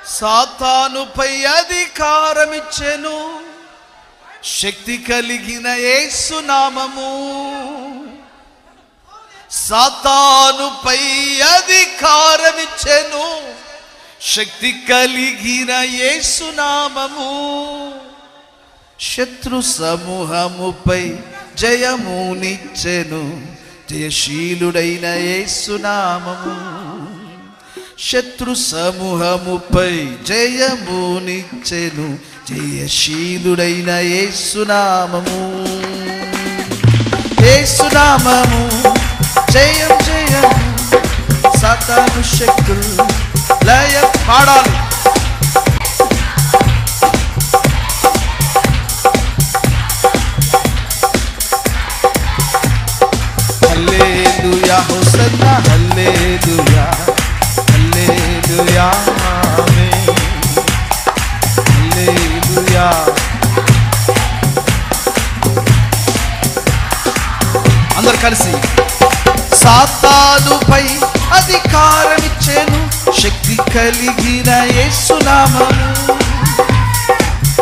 సాతానుపై అధికారమిచ్చెను శక్తి కలిగిన యేసు నామము. సాతానుపై అధికారమిచ్చెను శక్తి కలిగిన యేసు నామము. శత్రు సమూహముపై జయమునిచ్చెను జయశీలుడైన యేసు నామము. శత్రు సమూహముపై జయమునిచ్చెను జయశీలుడైన యేసు నామము. యేసు నామము జయం జయం. సాతాను శక్తులు లయ పాడాలి. హల్లెలూయా హోసన్నా హల్లెలూయా హల్లెలూయా ఆమేన్ హల్లెలూయా. అందరు కలిసి. సాతానుపై అధికారమిచ్చెను శక్తి కలిగిన యేసు నామము.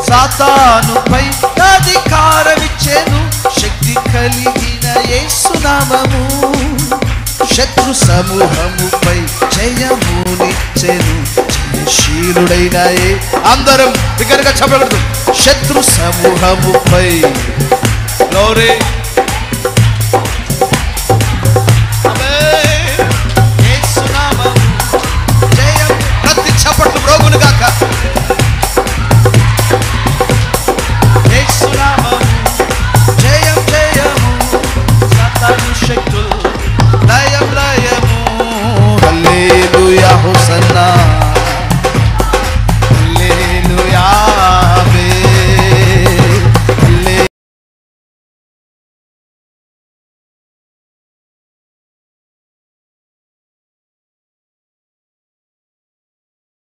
సాతానుపై అధికారమిచ్చెను శక్తి కలిగిన యేసు నామము. శత్రు సమూహముపై జయమునిచ్చెను జయశీలుడైన అందరం దగ్గరగా చెప్పకూడదు. శత్రు సమూహముపై గ్లోరీ